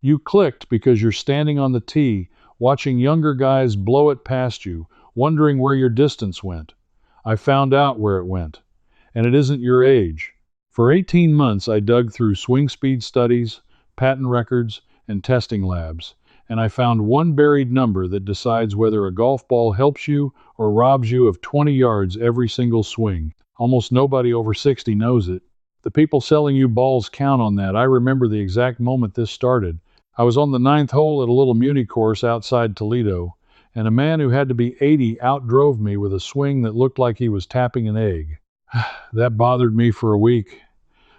You clicked because you're standing on the tee, watching younger guys blow it past you, wondering where your distance went. I found out where it went, and it isn't your age. For 18 months, I dug through swing speed studies, patent records, and testing labs, and I found one buried number that decides whether a golf ball helps you or robs you of 20 yards every single swing. Almost nobody over 60 knows it. The people selling you balls count on that. I remember the exact moment this started. I was on the ninth hole at a little muni course outside Toledo, and a man who had to be 80 outdrove me with a swing that looked like he was tapping an egg. That bothered me for a week,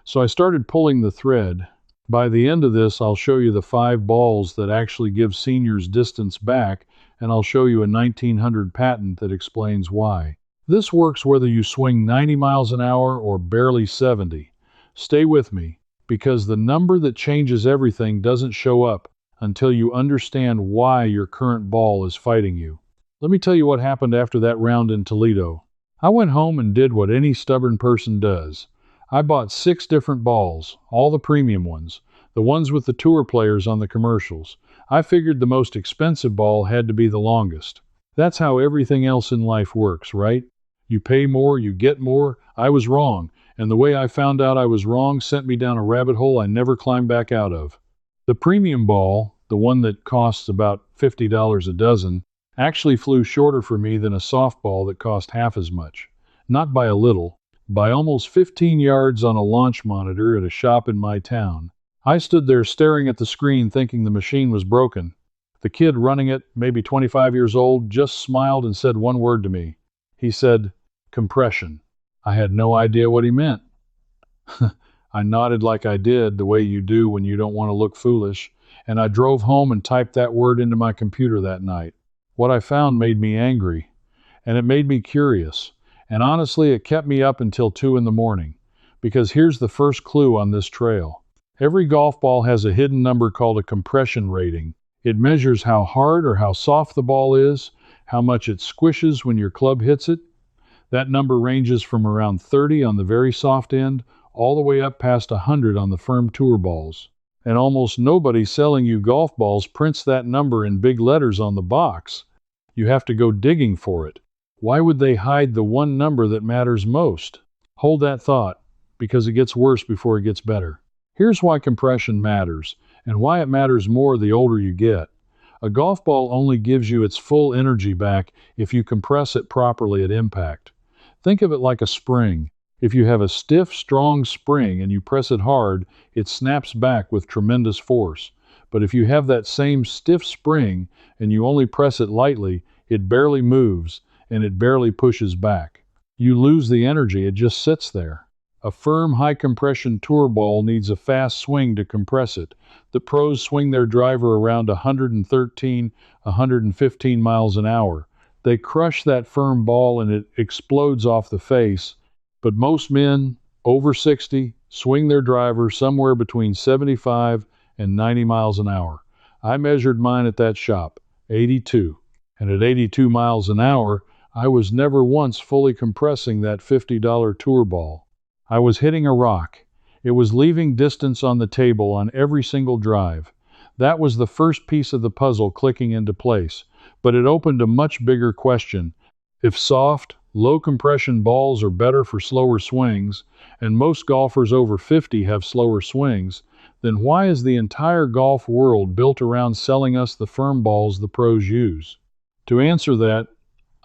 so I started pulling the thread. By the end of this, I'll show you the 5 balls that actually give seniors distance back, and I'll show you a 1900 patent that explains why. This works whether you swing 90 miles an hour or barely 70. Stay with me, because the number that changes everything doesn't show up until you understand why your current ball is fighting you. Let me tell you what happened after that round in Toledo. I went home and did what any stubborn person does. I bought 6 different balls, all the premium ones, the ones with the tour players on the commercials. I figured the most expensive ball had to be the longest. That's how everything else in life works, right? You pay more, you get more. I was wrong, and the way I found out I was wrong sent me down a rabbit hole I never climbed back out of. The premium ball, the one that costs about $50 a dozen, actually flew shorter for me than a softball that cost half as much. Not by a little, by almost 15 yards on a launch monitor at a shop in my town. I stood there staring at the screen thinking the machine was broken. The kid running it, maybe 25 years old, just smiled and said one word to me. He said, "Compression." I had no idea what he meant. I nodded like I did, the way you do when you don't want to look foolish, and I drove home and typed that word into my computer that night. What I found made me angry, and it made me curious, and honestly, it kept me up until 2 in the morning, because here's the first clue on this trail. Every golf ball has a hidden number called a compression rating. It measures how hard or how soft the ball is, how much it squishes when your club hits it. That number ranges from around 30 on the very soft end, all the way up past 100 on the firm tour balls. And almost nobody selling you golf balls prints that number in big letters on the box. You have to go digging for it. Why would they hide the one number that matters most? Hold that thought, because it gets worse before it gets better. Here's why compression matters, and why it matters more the older you get. A golf ball only gives you its full energy back if you compress it properly at impact. Think of it like a spring. If you have a stiff, strong spring and you press it hard, it snaps back with tremendous force. But if you have that same stiff spring and you only press it lightly, it barely moves and it barely pushes back. You lose the energy, it just sits there. A firm, high-compression tour ball needs a fast swing to compress it. The pros swing their driver around 113, 115 miles an hour. They crush that firm ball and it explodes off the face. But most men, over 60, swing their driver somewhere between 75 and 90 miles an hour. I measured mine at that shop, 82. And at 82 miles an hour, I was never once fully compressing that $50 tour ball. I was hitting a rock. It was leaving distance on the table on every single drive. That was the first piece of the puzzle clicking into place. But it opened a much bigger question. If soft, low-compression balls are better for slower swings, and most golfers over 50 have slower swings, then why is the entire golf world built around selling us the firm balls the pros use? To answer that,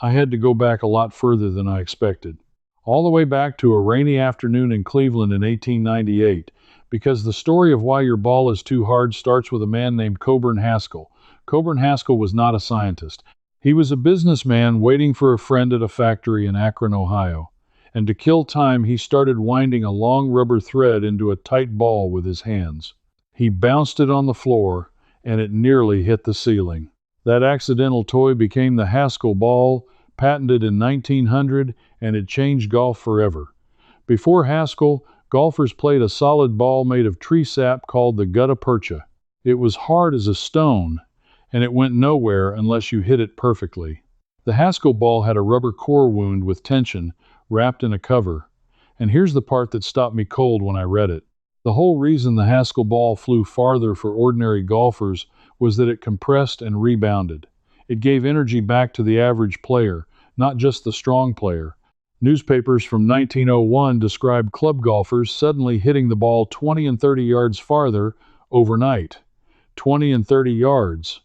I had to go back a lot further than I expected. All the way back to a rainy afternoon in Cleveland in 1898, because the story of why your ball is too hard starts with a man named Coburn Haskell. Coburn Haskell was not a scientist. He was a businessman waiting for a friend at a factory in Akron, Ohio. And to kill time, he started winding a long rubber thread into a tight ball with his hands. He bounced it on the floor, and it nearly hit the ceiling. That accidental toy became the Haskell ball, patented in 1900, and it changed golf forever. Before Haskell, golfers played a solid ball made of tree sap called the gutta percha. It was hard as a stone, and it went nowhere unless you hit it perfectly. The Haskell ball had a rubber core wound with tension wrapped in a cover. And here's the part that stopped me cold when I read it. The whole reason the Haskell ball flew farther for ordinary golfers was that it compressed and rebounded. It gave energy back to the average player, not just the strong player. Newspapers from 1901 described club golfers suddenly hitting the ball 20 and 30 yards farther overnight. 20 and 30 yards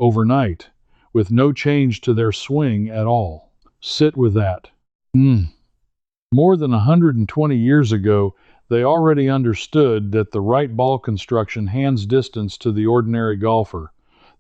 overnight, with no change to their swing at all. Sit with that. More than 120 years ago, they already understood that the right ball construction hands distance to the ordinary golfer.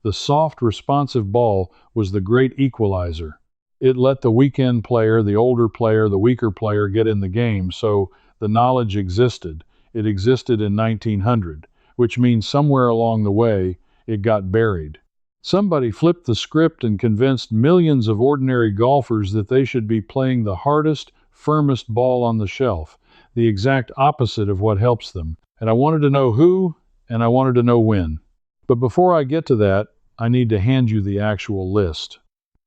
The soft, responsive ball was the great equalizer. It let the weekend player, the older player, the weaker player get in the game, so the knowledge existed. It existed in 1900, which means somewhere along the way, it got buried. Somebody flipped the script and convinced millions of ordinary golfers that they should be playing the hardest, firmest ball on the shelf, the exact opposite of what helps them. And I wanted to know who, and I wanted to know when. But before I get to that, I need to hand you the actual list.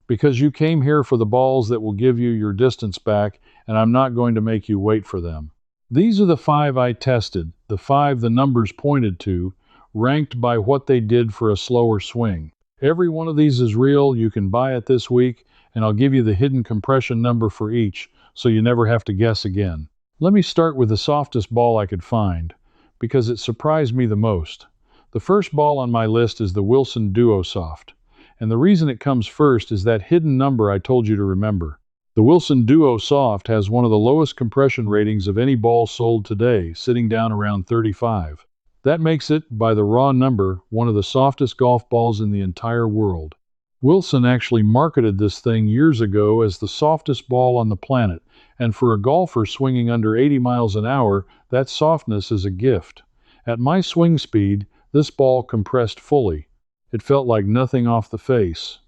Because you came here for the balls that will give you your distance back, and I'm not going to make you wait for them. These are the 5 I tested, the 5 the numbers pointed to, ranked by what they did for a slower swing. Every one of these is real. You can buy it this week, and I'll give you the hidden compression number for each, so you never have to guess again. Let me start with the softest ball I could find, because it surprised me the most. The first ball on my list is the Wilson Duo Soft, and the reason it comes first is that hidden number I told you to remember. The Wilson Duo Soft has one of the lowest compression ratings of any ball sold today, sitting down around 35. That makes it, by the raw number, one of the softest golf balls in the entire world. Wilson actually marketed this thing years ago as the softest ball on the planet, and for a golfer swinging under 80 miles an hour, that softness is a gift. At my swing speed, this ball compressed fully. It felt like nothing off the face,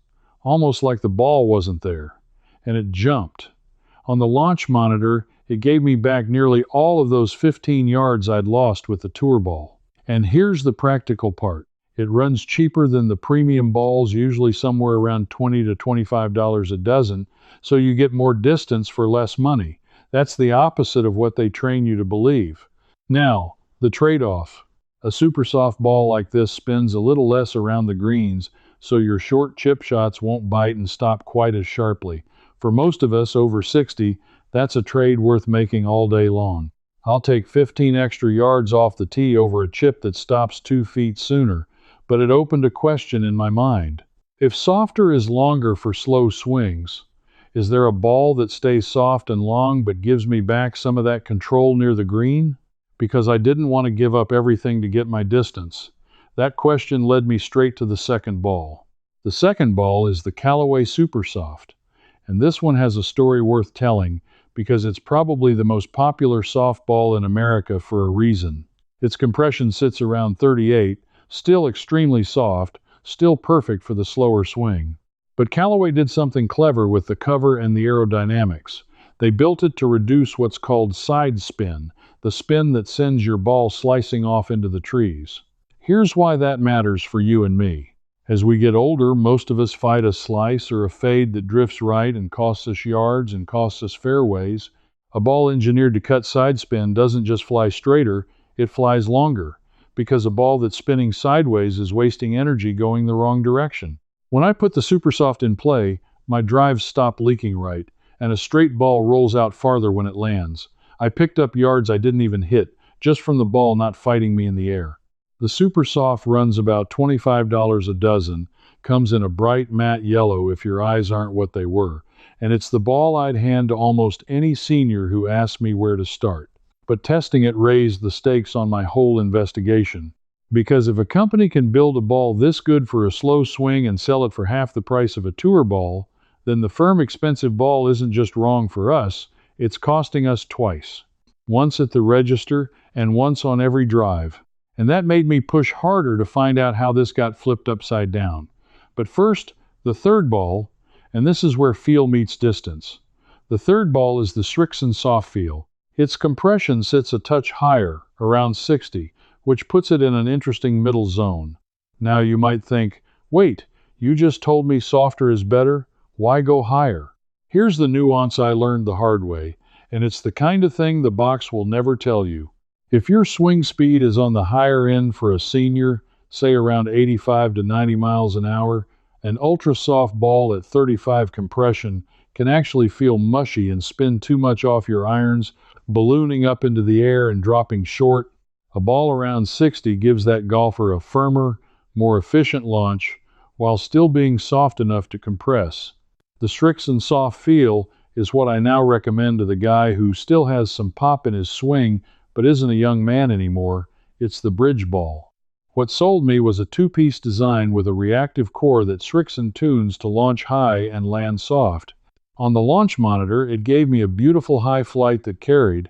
almost like the ball wasn't there, and it jumped. On the launch monitor, it gave me back nearly all of those 15 yards I'd lost with the tour ball. And here's the practical part. It runs cheaper than the premium balls, usually somewhere around $20 to $25 a dozen, so you get more distance for less money. That's the opposite of what they train you to believe. Now, the trade-off. A super soft ball like this spins a little less around the greens, so your short chip shots won't bite and stop quite as sharply. For most of us over 60, that's a trade worth making all day long. I'll take 15 extra yards off the tee over a chip that stops 2 feet sooner, but it opened a question in my mind. If softer is longer for slow swings, is there a ball that stays soft and long but gives me back some of that control near the green? Because I didn't want to give up everything to get my distance. That question led me straight to the second ball. The second ball is the Callaway Super Soft, and this one has a story worth telling because it's probably the most popular softball in America for a reason. Its compression sits around 38, still extremely soft, still perfect for the slower swing. But Callaway did something clever with the cover and the aerodynamics. They built it to reduce what's called side spin, the spin that sends your ball slicing off into the trees. Here's why that matters for you and me. As we get older, most of us fight a slice or a fade that drifts right and costs us yards and costs us fairways. A ball engineered to cut side spin doesn't just fly straighter, it flies longer, because a ball that's spinning sideways is wasting energy going the wrong direction. When I put the Super Soft in play, my drives stop leaking right, and a straight ball rolls out farther when it lands. I picked up yards I didn't even hit, just from the ball not fighting me in the air. The Super Soft runs about $25 a dozen, comes in a bright matte yellow if your eyes aren't what they were, and it's the ball I'd hand to almost any senior who asked me where to start. But testing it raised the stakes on my whole investigation. Because if a company can build a ball this good for a slow swing and sell it for half the price of a tour ball, then the firm expensive ball isn't just wrong for us, it's costing us twice. Once at the register and once on every drive. And that made me push harder to find out how this got flipped upside down. But first, the third ball, and this is where feel meets distance. The third ball is the Srixon Soft Feel. Its compression sits a touch higher, around 60, which puts it in an interesting middle zone. Now you might think, wait, you just told me softer is better, why go higher? Here's the nuance I learned the hard way, and it's the kind of thing the box will never tell you. If your swing speed is on the higher end for a senior, say around 85 to 90 miles an hour, an ultra soft ball at 35 compression can actually feel mushy and spin too much off your irons, ballooning up into the air and dropping short. A ball around 60 gives that golfer a firmer, more efficient launch while still being soft enough to compress. The Srixon soft feel is what I now recommend to the guy who still has some pop in his swing but isn't a young man anymore. It's the bridge ball. What sold me was a two-piece design with a reactive core that Srixon tunes to launch high and land soft. On the launch monitor, it gave me a beautiful high flight that carried,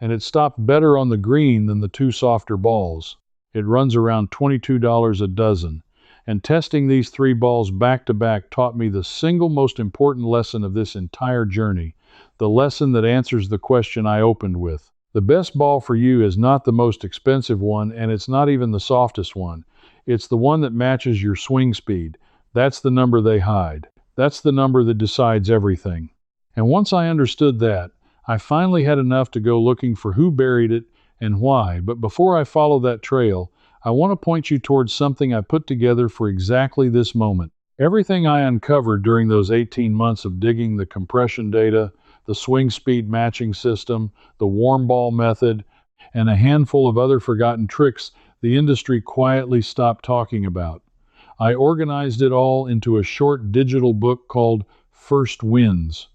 and it stopped better on the green than the two softer balls. It runs around $22 a dozen, and testing these three balls back to back taught me the single most important lesson of this entire journey, the lesson that answers the question I opened with. The best ball for you is not the most expensive one, and it's not even the softest one. It's the one that matches your swing speed. That's the number they hide. That's the number that decides everything. And once I understood that, I finally had enough to go looking for who buried it and why. But before I follow that trail, I want to point you towards something I put together for exactly this moment. Everything I uncovered during those 18 months of digging the compression data, the swing speed matching system, the warm ball method, and a handful of other forgotten tricks the industry quietly stopped talking about. I organized it all into a short digital book called First Wins.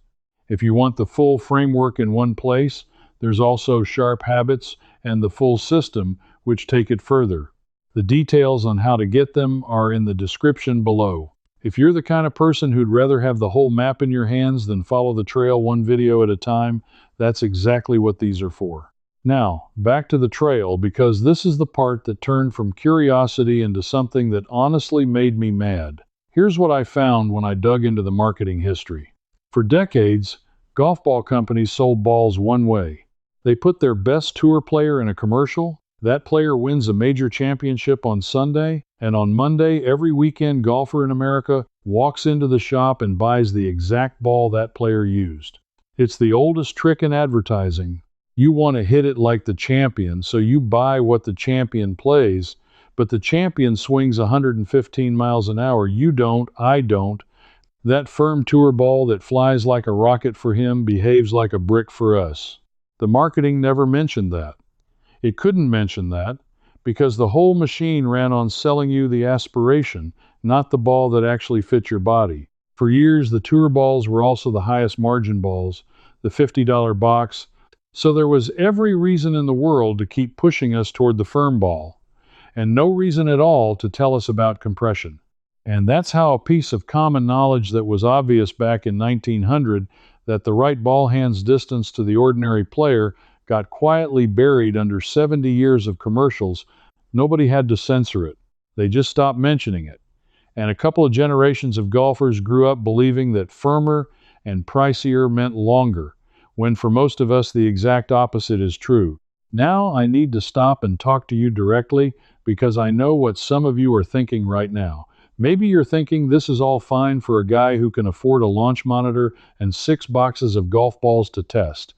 If you want the full framework in one place, there's also Sharp Habits and the full system, which take it further. The details on how to get them are in the description below. If you're the kind of person who'd rather have the whole map in your hands than follow the trail one video at a time, that's exactly what these are for. Now, back to the trail, because this is the part that turned from curiosity into something that honestly made me mad. Here's what I found when I dug into the marketing history. For decades, golf ball companies sold balls one way. They put their best tour player in a commercial. That player wins a major championship on Sunday, and on Monday, every weekend golfer in America walks into the shop and buys the exact ball that player used. It's the oldest trick in advertising. You want to hit it like the champion, so you buy what the champion plays, but the champion swings 115 miles an hour. You don't, I don't. That firm tour ball that flies like a rocket for him behaves like a brick for us. The marketing never mentioned that. It couldn't mention that because the whole machine ran on selling you the aspiration, not the ball that actually fit your body. For years, the tour balls were also the highest margin balls, the $50 box, so there was every reason in the world to keep pushing us toward the firm ball, and no reason at all to tell us about compression. And that's how a piece of common knowledge that was obvious back in 1900, that the right ball hand's distance to the ordinary player, got quietly buried under 70 years of commercials. Nobody had to censor it. They just stopped mentioning it. And a couple of generations of golfers grew up believing that firmer and pricier meant longer, when for most of us the exact opposite is true. Now I need to stop and talk to you directly because I know what some of you are thinking right now. Maybe you're thinking this is all fine for a guy who can afford a launch monitor and 6 boxes of golf balls to test.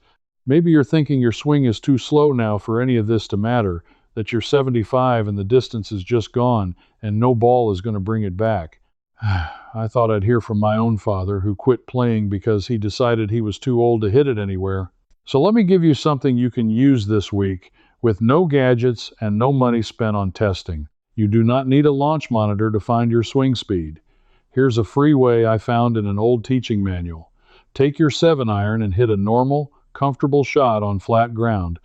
Maybe you're thinking your swing is too slow now for any of this to matter, that you're 75 and the distance is just gone and no ball is going to bring it back. I thought I'd hear from my own father, who quit playing because he decided he was too old to hit it anywhere. So let me give you something you can use this week with no gadgets and no money spent on testing. You do not need a launch monitor to find your swing speed. Here's a free way I found in an old teaching manual. Take your 7-iron and hit a normal, comfortable shot on flat ground.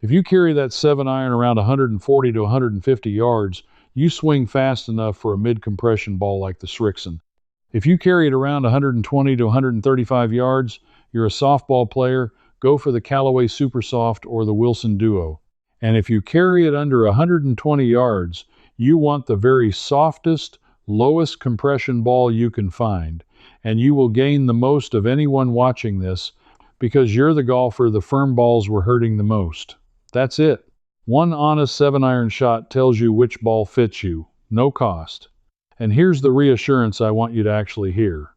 If you carry that 7-iron around 140 to 150 yards, you swing fast enough for a mid-compression ball like the Srixon. If you carry it around 120 to 135 yards, you're a softball player, go for the Callaway Super Soft or the Wilson Duo. And if you carry it under 120 yards, you want the very softest, lowest compression ball you can find, and you will gain the most of anyone watching this because you're the golfer the firm balls were hurting the most. That's it. One honest 7-iron shot tells you which ball fits you, no cost. And here's the reassurance I want you to actually hear.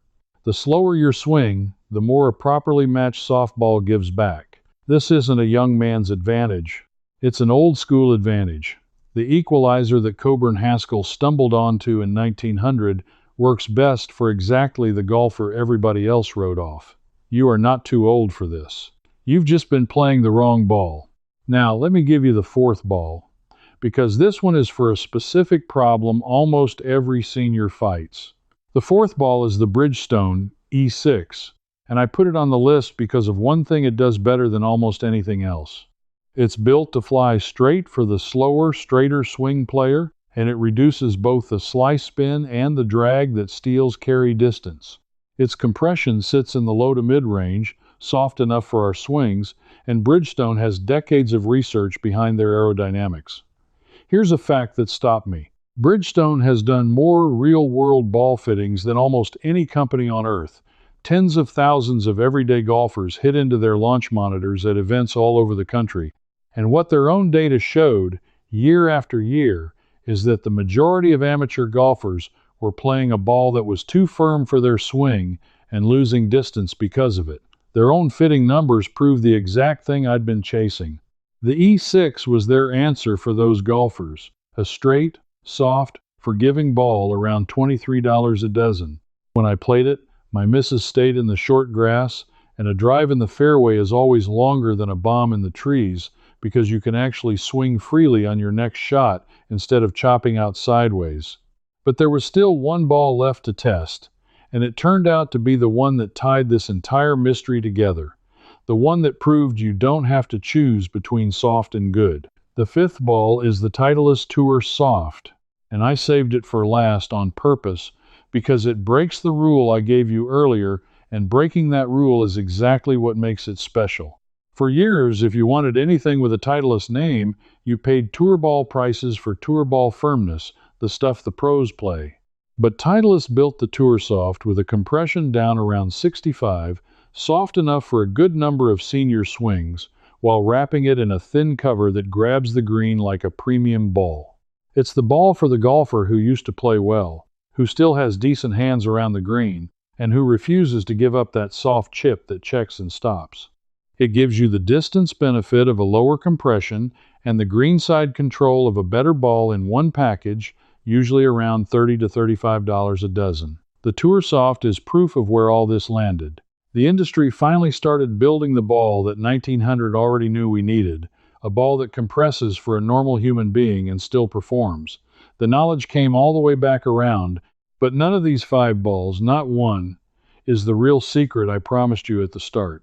The slower your swing, the more a properly matched softball gives back. This isn't a young man's advantage. It's an old-school advantage. The equalizer that Coburn Haskell stumbled onto in 1900 works best for exactly the golfer everybody else wrote off. You are not too old for this. You've just been playing the wrong ball. Now, let me give you the fourth ball, because this one is for a specific problem almost every senior fights. The fourth ball is the Bridgestone E6, and I put it on the list because of one thing it does better than almost anything else. It's built to fly straight for the slower, straighter swing player, and it reduces both the slice spin and the drag that steals carry distance. Its compression sits in the low to mid range, soft enough for our swings, and Bridgestone has decades of research behind their aerodynamics. Here's a fact that stopped me. Bridgestone has done more real-world ball fittings than almost any company on earth. Tens of thousands of everyday golfers hit into their launch monitors at events all over the country. And what their own data showed, year after year, is that the majority of amateur golfers were playing a ball that was too firm for their swing and losing distance because of it. Their own fitting numbers proved the exact thing I'd been chasing. The E6 was their answer for those golfers. A straight, soft, forgiving ball around $23 a dozen. When I played it, my misses stayed in the short grass, and a drive in the fairway is always longer than a bomb in the trees, because you can actually swing freely on your next shot instead of chopping out sideways. But there was still one ball left to test, and it turned out to be the one that tied this entire mystery together. The one that proved you don't have to choose between soft and good. The fifth ball is the Titleist Tour Soft, and I saved it for last on purpose because it breaks the rule I gave you earlier, and breaking that rule is exactly what makes it special. For years, if you wanted anything with a Titleist name, you paid tour ball prices for tour ball firmness, the stuff the pros play. But Titleist built the Tour Soft with a compression down around 65, soft enough for a good number of senior swings, while wrapping it in a thin cover that grabs the green like a premium ball. It's the ball for the golfer who used to play well, who still has decent hands around the green, and who refuses to give up that soft chip that checks and stops. It gives you the distance benefit of a lower compression and the greenside control of a better ball in one package, usually around $30 to $35 a dozen. The Tour Soft is proof of where all this landed. The industry finally started building the ball that 1900 already knew we needed, a ball that compresses for a normal human being and still performs. The knowledge came all the way back around, but none of these five balls, not one, is the real secret I promised you at the start.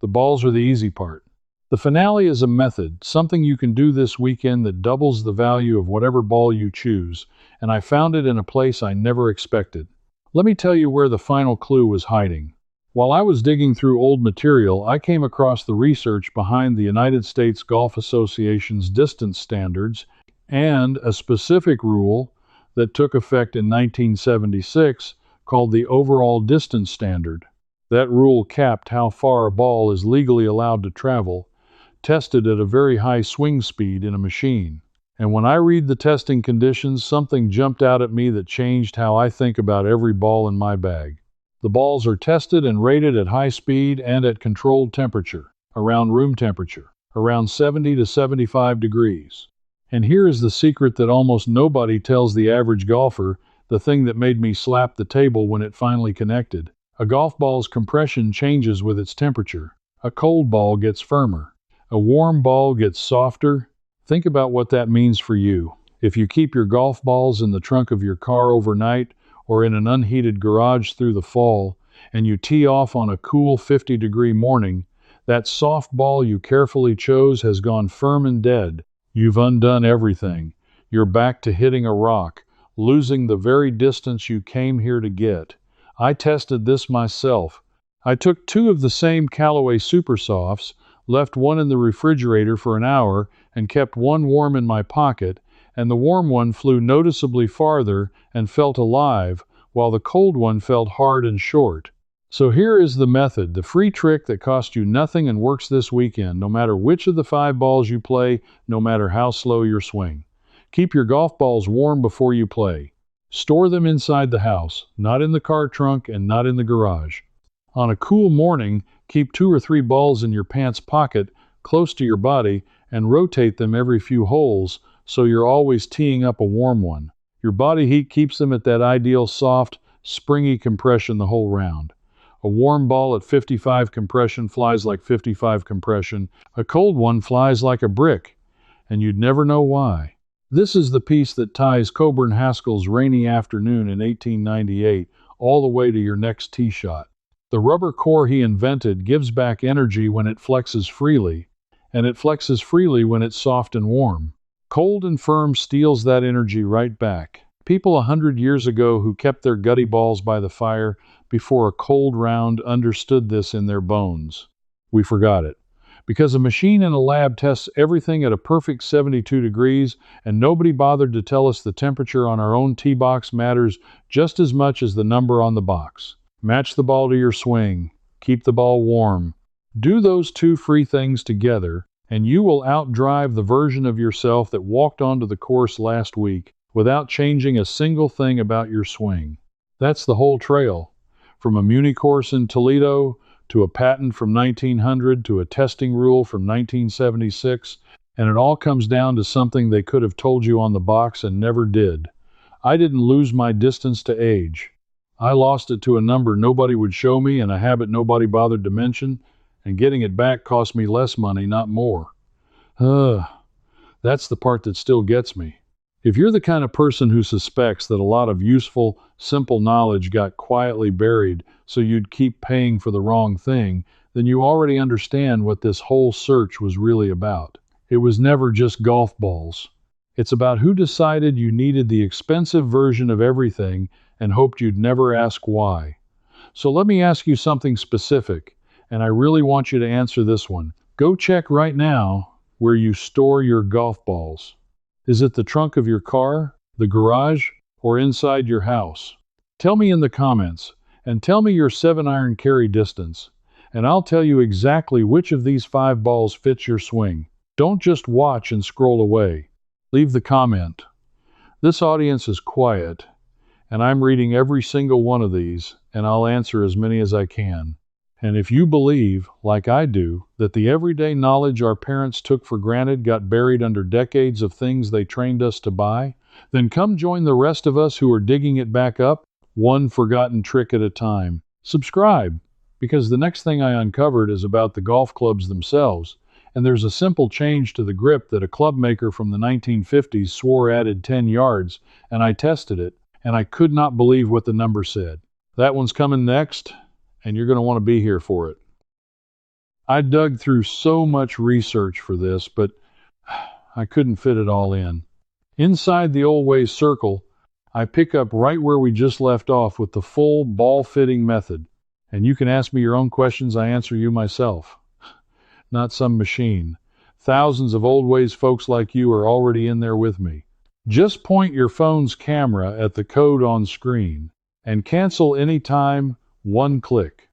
The balls are the easy part. The finale is a method, something you can do this weekend that doubles the value of whatever ball you choose, and I found it in a place I never expected. Let me tell you where the final clue was hiding. While I was digging through old material, I came across the research behind the United States Golf Association's distance standards and a specific rule that took effect in 1976 called the Overall Distance Standard. That rule capped how far a ball is legally allowed to travel, tested at a very high swing speed in a machine. And when I read the testing conditions, something jumped out at me that changed how I think about every ball in my bag. The balls are tested and rated at high speed and at controlled temperature, around room temperature, around 70 to 75 degrees. And here is the secret that almost nobody tells the average golfer, the thing that made me slap the table when it finally connected. A golf ball's compression changes with its temperature. A cold ball gets firmer. A warm ball gets softer. Think about what that means for you. If you keep your golf balls in the trunk of your car overnight or in an unheated garage through the fall, and you tee off on a cool 50-degree morning, that soft ball you carefully chose has gone firm and dead. You've undone everything. You're back to hitting a rock, losing the very distance you came here to get. I tested this myself. I took two of the same Callaway Super Softs, left one in the refrigerator for an hour, and kept one warm in my pocket, and the warm one flew noticeably farther and felt alive, while the cold one felt hard and short. So here is the method, the free trick that costs you nothing and works this weekend, no matter which of the five balls you play, no matter how slow your swing. Keep your golf balls warm before you play. Store them inside the house, not in the car trunk and not in the garage. On a cool morning, keep 2 or 3 balls in your pants pocket, close to your body, and rotate them every few holes so you're always teeing up a warm one. Your body heat keeps them at that ideal soft, springy compression the whole round. A warm ball at 55 compression flies like 55 compression. A cold one flies like a brick, and you'd never know why. This is the piece that ties Coburn Haskell's rainy afternoon in 1898 all the way to your next tee shot. The rubber core he invented gives back energy when it flexes freely, and it flexes freely when it's soft and warm. Cold and firm steals that energy right back. People 100 years ago who kept their gutty balls by the fire before a cold round understood this in their bones. We forgot it. Because a machine in a lab tests everything at a perfect 72 degrees, and nobody bothered to tell us the temperature on our own tee box matters just as much as the number on the box. Match the ball to your swing. Keep the ball warm. Do those two free things together, and you will outdrive the version of yourself that walked onto the course last week without changing a single thing about your swing. That's the whole trail. From a muni course in Toledo, to a patent from 1900, to a testing rule from 1976, and it all comes down to something they could have told you on the box and never did. I didn't lose my distance to age. I lost it to a number nobody would show me and a habit nobody bothered to mention, and getting it back cost me less money, not more. That's the part that still gets me. If you're the kind of person who suspects that a lot of useful, simple knowledge got quietly buried so you'd keep paying for the wrong thing, then you already understand what this whole search was really about. It was never just golf balls. It's about who decided you needed the expensive version of everything and hoped you'd never ask why. So let me ask you something specific, and I really want you to answer this one. Go check right now where you store your golf balls. Is it the trunk of your car, the garage, or inside your house? Tell me in the comments, and tell me your 7-iron carry distance, and I'll tell you exactly which of these 5 balls fits your swing. Don't just watch and scroll away. Leave the comment. This audience is quiet, and I'm reading every single one of these, and I'll answer as many as I can. And if you believe, like I do, that the everyday knowledge our parents took for granted got buried under decades of things they trained us to buy, then come join the rest of us who are digging it back up, one forgotten trick at a time. Subscribe, because the next thing I uncovered is about the golf clubs themselves, and there's a simple change to the grip that a club maker from the 1950s swore added 10 yards, and I tested it, and I could not believe what the number said. That one's coming next, and you're going to want to be here for it. I dug through so much research for this, but I couldn't fit it all in. Inside the old way circle, I pick up right where we just left off with the full ball fitting method. And you can ask me your own questions, I answer you myself. Not some machine. Thousands of old ways folks like you are already in there with me. Just point your phone's camera at the code on screen and cancel anytime, one click.